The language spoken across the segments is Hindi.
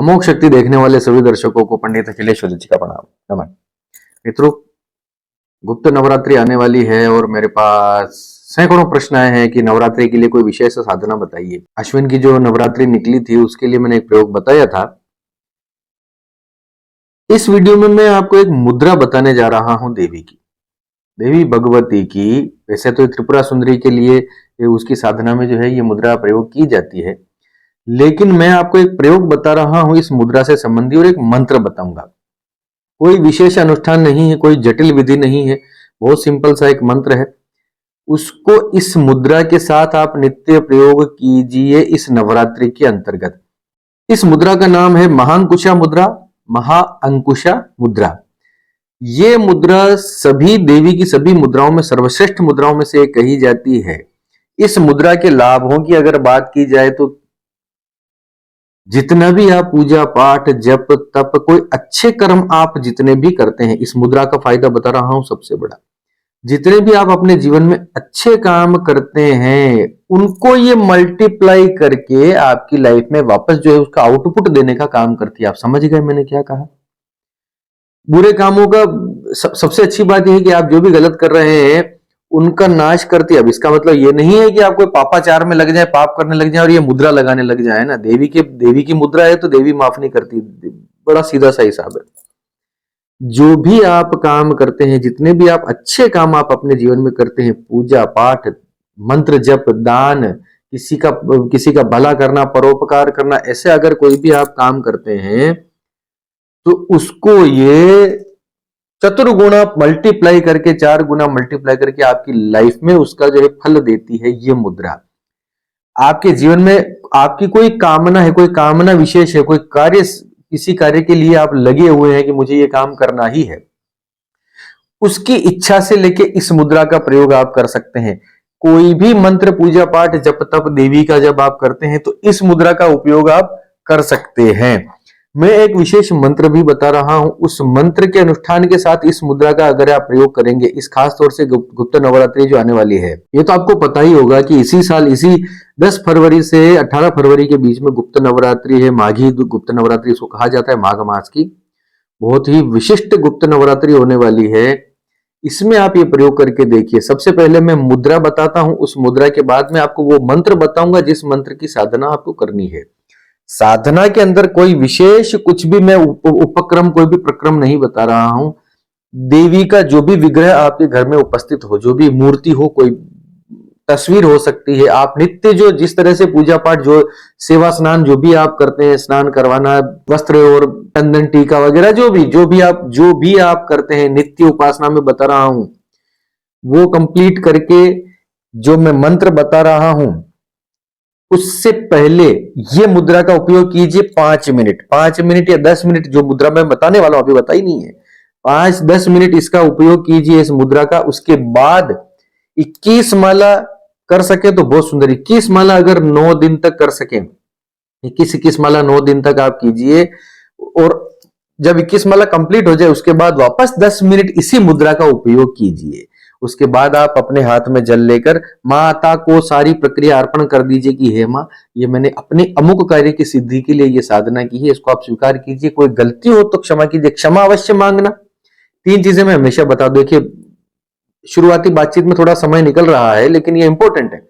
अमोघ शक्ति देखने वाले सभी दर्शकों को पंडित अखिलेश जी का प्रणाम। नमन मित्रों, गुप्त नवरात्रि आने वाली है और मेरे पास सैकड़ों प्रश्न आए हैं कि नवरात्रि के लिए कोई विशेष साधना बताइए। अश्विन की जो नवरात्रि निकली थी उसके लिए मैंने एक प्रयोग बताया था। इस वीडियो में मैं आपको एक मुद्रा बताने जा रहा हूं देवी की, देवी भगवती की। वैसे तो त्रिपुरा सुंदरी के लिए उसकी साधना में जो है ये मुद्रा प्रयोग की जाती है, लेकिन मैं आपको एक प्रयोग बता रहा हूं इस मुद्रा से संबंधी और एक मंत्र बताऊंगा। कोई विशेष अनुष्ठान नहीं है, कोई जटिल विधि नहीं है, बहुत सिंपल सा एक मंत्र है। उसको इस मुद्रा के साथ आप नित्य प्रयोग कीजिए इस नवरात्रि के अंतर्गत। इस मुद्रा का नाम है महाअंकुशा मुद्रा, महाअंकुशा मुद्रा। ये मुद्रा सभी देवी की सभी मुद्राओं में सर्वश्रेष्ठ मुद्राओं में से एक कही जाती है। इस मुद्रा के लाभों की अगर बात की जाए तो जितना भी आप पूजा पाठ जप तप कोई अच्छे कर्म आप जितने भी करते हैं, इस मुद्रा का फायदा बता रहा हूं सबसे बड़ा, जितने भी आप अपने जीवन में अच्छे काम करते हैं उनको ये मल्टीप्लाई करके आपकी लाइफ में वापस जो है उसका आउटपुट देने का काम करती है। आप समझ गए मैंने क्या कहा? बुरे कामों का सबसे अच्छी बात यह है कि आप जो भी गलत कर रहे हैं उनका नाश करती है। अब इसका मतलब ये नहीं है कि आप कोई पापाचार में लग जाए, पाप करने लग जाए और ये मुद्रा लगाने लग जाए ना। देवी की मुद्रा है तो देवी माफ नहीं करती। बड़ा सीधा सा हिसाब है। जो भी आप काम करते हैं, जितने भी आप अच्छे काम आप अपने जीवन में करते हैं, पूजा पाठ, मंत्र जप, दान, किसी का भला करना, परोपकार करना, ऐसे अगर कोई भी आप काम करते हैं तो उसको ये चतुर्गुणा मल्टीप्लाई करके, 4 गुना मल्टीप्लाई करके आपकी लाइफ में उसका जो है फल देती है ये मुद्रा। आपके जीवन में आपकी कोई कामना है, कोई कामना विशेष है, कोई कार्य, किसी कार्य के लिए आप लगे हुए हैं कि मुझे ये काम करना ही है, उसकी इच्छा से लेके इस मुद्रा का प्रयोग आप कर सकते हैं। कोई भी मंत्र, पूजा पाठ, जप तप देवी का जब आप करते हैं तो इस मुद्रा का उपयोग आप कर सकते हैं। मैं एक विशेष मंत्र भी बता रहा हूं, उस मंत्र के अनुष्ठान के साथ इस मुद्रा का अगर आप प्रयोग करेंगे, इस खास तौर से गुप्त नवरात्रि जो आने वाली है, ये तो आपको पता ही होगा कि इसी साल, इसी 10 फरवरी से 18 फरवरी के बीच में गुप्त नवरात्रि है। माघी गुप्त नवरात्रि इसको कहा जाता है, माघ मास की बहुत ही विशिष्ट गुप्त नवरात्रि होने वाली है। इसमें आप ये प्रयोग करके देखिए। सबसे पहले मैं मुद्रा बताता हूं, उस मुद्रा के बाद मैं आपको वो मंत्र बताऊंगा जिस मंत्र की साधना आपको करनी है। साधना के अंदर कोई विशेष कुछ भी मैं उपक्रम, कोई भी प्रक्रम नहीं बता रहा हूं। देवी का जो भी विग्रह आपके घर में उपस्थित हो, जो भी मूर्ति हो, कोई तस्वीर हो सकती है, आप नित्य जो जिस तरह से पूजा पाठ, जो सेवा स्नान जो भी आप करते हैं, स्नान करवाना, वस्त्र और चंदन टीका वगैरह, जो भी आप करते हैं, नित्य उपासना में बता रहा हूं, वो कंप्लीट करके जो मैं मंत्र बता रहा हूं उससे पहले ये मुद्रा का उपयोग कीजिए 5 मिनट या 10 मिनट। जो मुद्रा मैं बताने वाला हूं अभी बताई नहीं है, 5-10 मिनट इसका उपयोग कीजिए इस मुद्रा का। उसके बाद 21 माला कर सके तो बहुत सुंदर। 21 माला अगर 9 दिन तक कर सके, 21 माला 9 दिन तक आप कीजिए, और जब 21 माला कंप्लीट हो जाए उसके बाद वापस 10 मिनट इसी मुद्रा का उपयोग कीजिए। उसके बाद आप अपने हाथ में जल लेकर माता को सारी प्रक्रिया अर्पण कर दीजिए कि हे मां, ये मैंने अपने अमुक कार्य की सिद्धि के लिए ये साधना की है, इसको आप स्वीकार कीजिए। कोई गलती हो तो क्षमा कीजिए, क्षमा अवश्य मांगना। 3 चीजें मैं हमेशा बता दूं। देखिए, शुरुआती बातचीत में थोड़ा समय निकल रहा है लेकिन ये इंपॉर्टेंट है।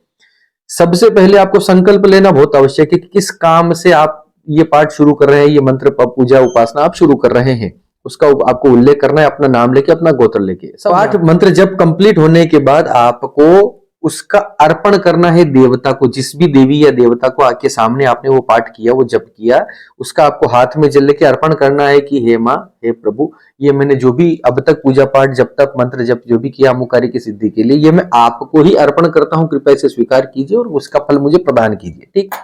सबसे पहले आपको संकल्प लेना बहुत आवश्यक है कि किस काम से आप ये पाठ शुरू कर रहे हैं, ये मंत्र पूजा उपासना आप शुरू कर रहे हैं, उसका आपको उल्लेख करना है, अपना नाम लेके, अपना गोत्र लेके। पाठ मंत्र जब कंप्लीट होने के बाद आपको उसका अर्पण करना है देवता को। जिस भी देवी या देवता को आपके सामने आपने वो पाठ किया, वो जप किया, उसका आपको हाथ में जल लेके अर्पण करना है कि हे मां, हे प्रभु, ये मैंने जो भी अब तक पूजा पाठ जप तक मंत्र जप जो भी किया अमुक कार्य की सिद्धि के लिए, ये मैं आपको ही अर्पण करता हूं, कृपया इसे स्वीकार कीजिए और उसका फल मुझे प्रदान कीजिए। ठीक।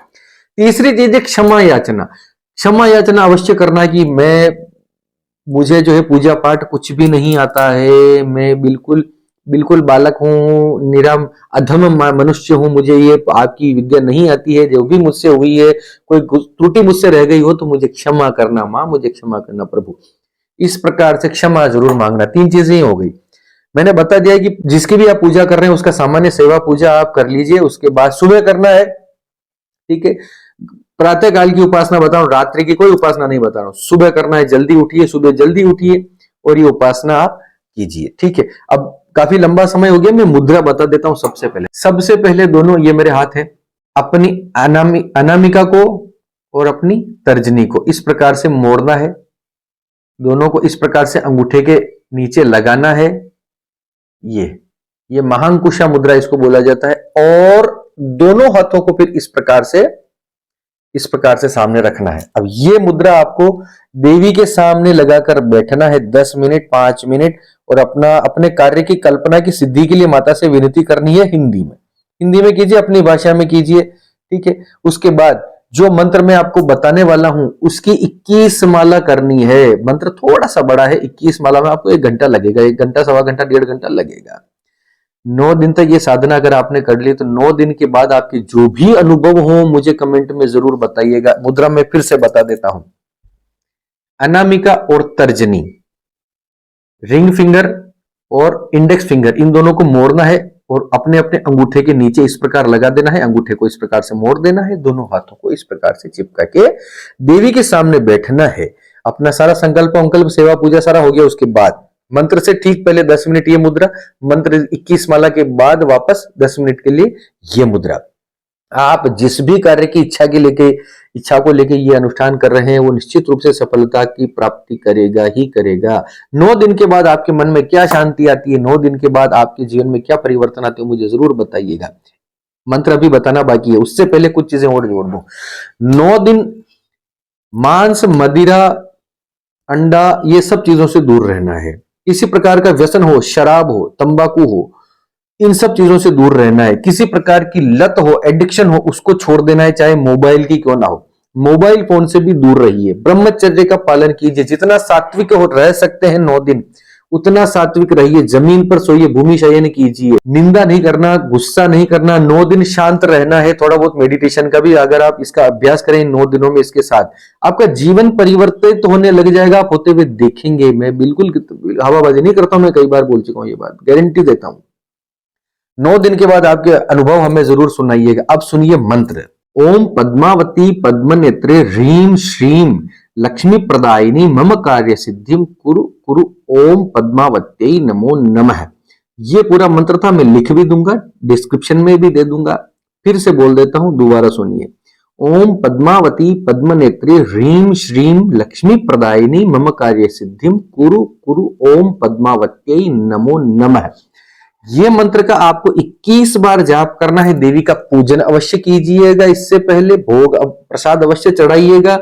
तीसरी चीज है क्षमा याचना। क्षमा याचना अवश्य करना कि मुझे जो है पूजा पाठ कुछ भी नहीं आता है, मैं बिल्कुल बालक हूँ, निराम अधम मनुष्य हूँ, मुझे ये आपकी विद्या नहीं आती है। जो भी मुझसे हुई है, कोई त्रुटि मुझसे रह गई हो तो मुझे क्षमा करना माँ, मुझे क्षमा करना प्रभु। इस प्रकार से क्षमा जरूर मांगना। 3 चीजें ही हो गई। मैंने बता दिया कि जिसकी भी आप पूजा कर रहे हैं उसका सामान्य सेवा पूजा आप कर लीजिए। उसके बाद सुबह करना है, ठीक है। प्रातः काल की उपासना बता रहा हूं, रात्रि की कोई उपासना नहीं बता रहा हूं। सुबह करना है, जल्दी उठिए, सुबह जल्दी उठिए और ये उपासना आप कीजिए, ठीक है। अब काफी लंबा समय हो गया, मैं मुद्रा बता देता हूं। सबसे पहले दोनों ये मेरे हाथ है, अपनी अनामिका को और अपनी तर्जनी को इस प्रकार से मोड़ना है, दोनों को इस प्रकार से अंगूठे के नीचे लगाना है। ये महांकुशा मुद्रा इसको बोला जाता है। और दोनों हाथों को फिर इस प्रकार से सामने रखना है। अब ये मुद्रा आपको देवी के सामने लगाकर बैठना है 10 मिनट 5 मिनट, और अपने कार्य की कल्पना की सिद्धि के लिए माता से विनती करनी है। हिंदी में कीजिए, अपनी भाषा में कीजिए, ठीक है। उसके बाद जो मंत्र मैं आपको बताने वाला हूं उसकी 21 माला करनी है। मंत्र थोड़ा सा बड़ा है, 21 माला में आपको 1 घंटा लगेगा, 1 घंटा, सवा घंटा, 1.5 घंटा लगेगा। 9 दिन तक ये साधना अगर आपने कर ली तो 9 दिन के बाद आपके जो भी अनुभव हो मुझे कमेंट में जरूर बताइएगा। मुद्रा में फिर से बता देता हूं, अनामिका और तर्जनी, रिंग फिंगर और इंडेक्स फिंगर, इन दोनों को मोड़ना है और अपने अपने अंगूठे के नीचे इस प्रकार लगा देना है। अंगूठे को इस प्रकार से मोड़ देना है, दोनों हाथों को इस प्रकार से चिपका के देवी के सामने बैठना है। अपना सारा संकल्प अंकल्प सेवा पूजा सारा हो गया। उसके बाद मंत्र से ठीक पहले 10 मिनट ये मुद्रा, मंत्र 21 माला के बाद वापस 10 मिनट के लिए ये मुद्रा। आप जिस भी कार्य की इच्छा को लेके ये अनुष्ठान कर रहे हैं वो निश्चित रूप से सफलता की प्राप्ति करेगा ही करेगा। 9 दिन के बाद आपके मन में क्या शांति आती है, 9 दिन के बाद आपके जीवन में क्या परिवर्तन आते हैं, मुझे जरूर बताइएगा। मंत्र अभी बताना बाकी है, उससे पहले कुछ चीजें और जोड़ दूं। 9 दिन मांस, मदिरा, अंडा, ये सब चीजों से दूर रहना है। किसी प्रकार का व्यसन हो, शराब हो, तंबाकू हो, इन सब चीजों से दूर रहना है। किसी प्रकार की लत हो, एडिक्शन हो, उसको छोड़ देना है, चाहे मोबाइल की क्यों ना हो। मोबाइल फोन से भी दूर रहिए, ब्रह्मचर्य का पालन कीजिए। जितना सात्विक हो रह सकते हैं 9 दिन उतना सात्विक रहिए। जमीन पर सोइए, भूमि शयन कीजिए, निंदा नहीं करना, गुस्सा नहीं करना। 9 दिन शांत रहना है। थोड़ा बहुत मेडिटेशन का भी अगर आप इसका अभ्यास करें 9 दिनों में, इसके साथ आपका जीवन परिवर्तित होने लग जाएगा। आप होते हुए देखेंगे। मैं बिल्कुल हवाबाजी नहीं करता हूं, मैं कई बार बोल चुका हूं, ये बात गारंटी देता हूं। 9 दिन के बाद आपके अनुभव हमें जरूर सुनाइएगा। अब सुनिए मंत्र। ओम पद्मावती पद्मनेत्रे ह्रीं श्रीं लक्ष्मी प्रदायिनी मम कार्य सिद्धिम कुरु कुरु ओम पद्मावत्यै नमो नमः। ये पूरा मंत्र था, मैं लिख भी दूंगा, डिस्क्रिप्शन में भी दे दूंगा। फिर से बोल देता हूं, दोबारा सुनिए। ओम पद्मावती पद्मनेत्रे ह्रीं श्रीं लक्ष्मी प्रदायिनी मम कार्य सिद्धिम कुरु कुरु ओम पद्मावत्यै नमो नमः। ये मंत्र का आपको 21 बार जाप करना है। देवी का पूजन अवश्य कीजिएगा, इससे पहले भोग प्रसाद अवश्य चढ़ाइएगा।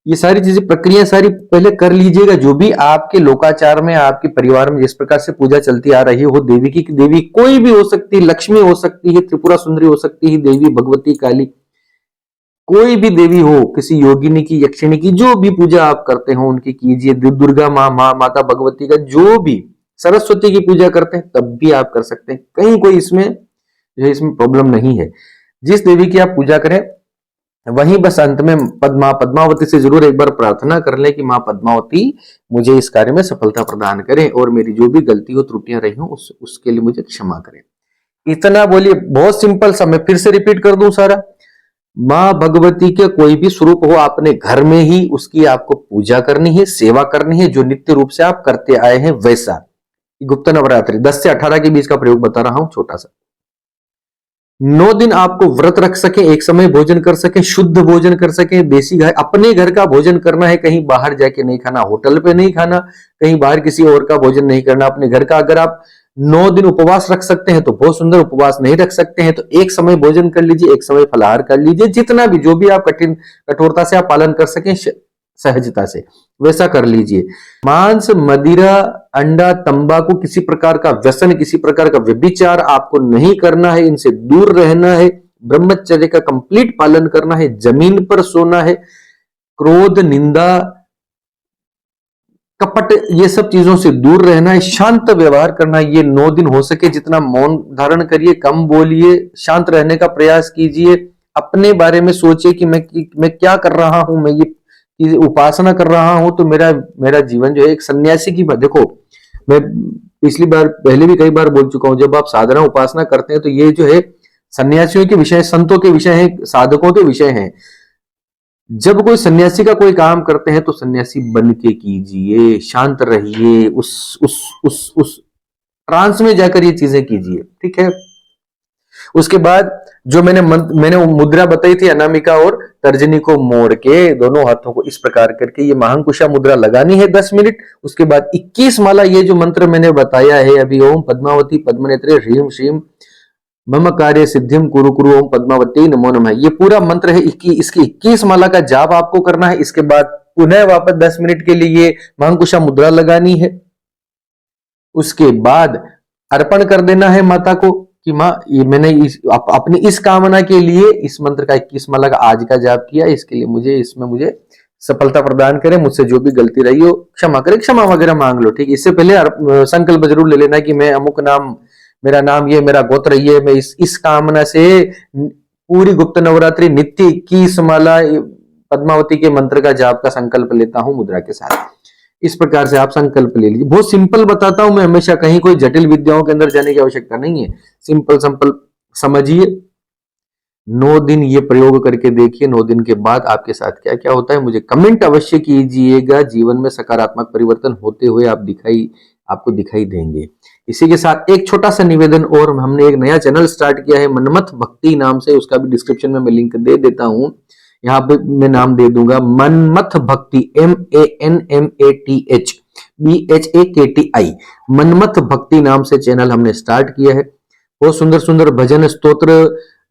ये सारी चीजें, प्रक्रिया सारी पहले कर लीजिएगा। जो भी आपके लोकाचार में, आपके परिवार में जिस प्रकार से पूजा चलती आ रही हो देवी की, देवी कोई भी हो सकती है, लक्ष्मी हो सकती है, त्रिपुरा सुंदरी हो सकती है, देवी भगवती काली, कोई भी देवी हो, किसी योगिनी की, यक्षिणी की, जो भी पूजा आप करते हो उनकी कीजिए। दुर्गा माँ, माता भगवती का, जो भी, सरस्वती की पूजा करते हैं तब भी आप कर सकते हैं। कहीं कोई इसमें प्रॉब्लम नहीं है। जिस देवी की आप पूजा करें वहीं बस अंत में पद्मावती से जरूर एक बार प्रार्थना कर ले कि मां पद्मावती मुझे इस कार्य में सफलता प्रदान करें और मेरी जो भी गलती हो, त्रुटियां रही हो उसके लिए मुझे क्षमा करें। इतना बोलिए, बहुत सिंपल सा। मैं फिर से रिपीट कर दूं सारा। मां भगवती के कोई भी स्वरूप हो, आपने घर में ही उसकी आपको पूजा करनी है, सेवा करनी है, जो नित्य रूप से आप करते आए हैं वैसा। गुप्त नवरात्रि 10 से 18 के बीच का प्रयोग बता रहा हूं, छोटा सा। 9 दिन आपको व्रत रख सके, एक समय भोजन कर सके, शुद्ध भोजन कर सके, देसी गाय, अपने घर का भोजन करना है, कहीं बाहर जाके नहीं खाना, होटल पे नहीं खाना, कहीं बाहर किसी और का भोजन नहीं करना, अपने घर का। अगर आप 9 दिन उपवास रख सकते हैं तो बहुत सुंदर, उपवास नहीं रख सकते हैं तो एक समय भोजन कर लीजिए, एक समय फलाहार कर लीजिए। जितना भी, जो भी आप कठोरता से आप पालन कर सकें, सहजता से, वैसा कर लीजिए। मांस, मदिरा, अंडा, तंबाकू, किसी प्रकार का व्यसन, किसी प्रकार का व्यभिचार आपको नहीं करना है, इनसे दूर रहना है। ब्रह्मचर्य का कंप्लीट पालन करना है, जमीन पर सोना है। क्रोध, निंदा, कपट, ये सब चीजों से दूर रहना है। शांत व्यवहार करना है। ये 9 दिन हो सके जितना मौन धारण करिए, कम बोलिए, शांत रहने का प्रयास कीजिए। अपने बारे में सोचिए कि मैं क्या कर रहा हूं, मैं ये उपासना कर रहा हूं तो मेरा जीवन जो है एक सन्यासी की बात। देखो, मैं पिछली बार, पहले भी कई बार बोल चुका हूं, जब आप साधना उपासना करते हैं तो ये जो है सन्यासियों के विषय, संतों के विषय है, साधकों के विषय है। जब कोई सन्यासी का कोई काम करते हैं तो सन्यासी बन के कीजिए, शांत रहिए, उस ट्रांस में जाकर ये चीजें कीजिए, ठीक है। उसके बाद जो मैंने वो मुद्रा बताई थी, अनामिका और तर्जनी को मोड़ के दोनों हाथों को इस प्रकार करके ये महांकुशा मुद्रा लगानी है 10 मिनट। उसके बाद 21 माला ये जो मंत्र मैंने बताया है अभी, ओम पद्मावती पद्मनेत्रे ह्रीम श्रीम मम कार्य सिद्धिम कुरु कुरु ओम पद्मावती नमो नमः, ये पूरा मंत्र है। इसकी 21 माला का जाप आपको करना है। इसके बाद पुनः वापस 10 मिनट के लिए ये महांकुशा मुद्रा लगानी है। उसके बाद अर्पण कर देना है माता को कि माँ ये मैंने अपनी इस कामना के लिए इस मंत्र का 21 माला का आज का जाप किया, इसके लिए इसमें मुझे सफलता प्रदान करे, मुझसे जो भी गलती रही हो क्षमा करे, क्षमा वगैरह मांग लो, ठीक है। इससे पहले संकल्प जरूर ले लेना कि मैं अमुक नाम, मेरा नाम ये, मेरा गोत्र ये, मैं इस कामना से पूरी गुप्त नवरात्रि नित्य 21 माला पद्मावती के मंत्र का जाप का संकल्प लेता हूं मुद्रा के साथ। इस प्रकार से आप संकल्प ले लीजिए। बहुत सिंपल बताता हूं मैं हमेशा, कहीं कोई जटिल विद्याओं के अंदर जाने की आवश्यकता नहीं है। सिंपल सिंपल समझिए। 9 दिन ये प्रयोग करके देखिए। 9 दिन के बाद आपके साथ क्या क्या होता है मुझे कमेंट अवश्य कीजिएगा। जीवन में सकारात्मक परिवर्तन होते हुए आपको दिखाई देंगे। इसी के साथ एक छोटा सा निवेदन, और हमने एक नया चैनल स्टार्ट किया है मनमथ भक्ति नाम से, उसका भी डिस्क्रिप्शन में मैं लिंक दे देता हूं। यहाँ पे मैं नाम दे दूंगा मनमथ भक्ति, MANMATH मनमथ भक्ति नाम से चैनल हमने स्टार्ट किया है। बहुत सुंदर सुंदर भजन स्तोत्र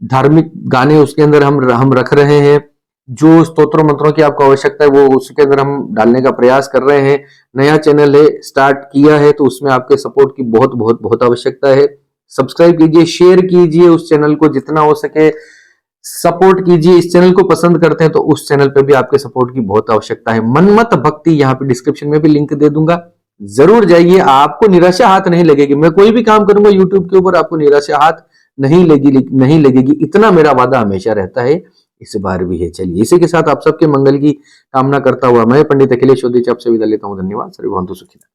धार्मिक गाने उसके अंदर हम रख रहे हैं। जो स्तोत्र मंत्रों की आपको आवश्यकता है वो उसके अंदर हम डालने का प्रयास कर रहे हैं। नया चैनल है, स्टार्ट किया है, तो उसमें आपके सपोर्ट की बहुत बहुत बहुत आवश्यकता है। सब्सक्राइब कीजिए, शेयर कीजिए उस चैनल को, जितना हो सके सपोर्ट कीजिए। इस चैनल को पसंद करते हैं तो उस चैनल पे भी आपके सपोर्ट की बहुत आवश्यकता है। मनमथ भक्ति, यहाँ पे डिस्क्रिप्शन में भी लिंक दे दूंगा, जरूर जाइए। आपको निराशा हाथ नहीं लगेगी। मैं कोई भी काम करूंगा यूट्यूब के ऊपर, आपको निराशा हाथ नहीं लगेगी, इतना मेरा वादा हमेशा रहता है, इस बार भी है। चलिए, इसी के साथ आप सबके मंगल की कामना करता हुआ मैं पंडित अखिलेश आपसे विदा लेता हूं। धन्यवाद। सर्वे भवन्तु सुखिनः।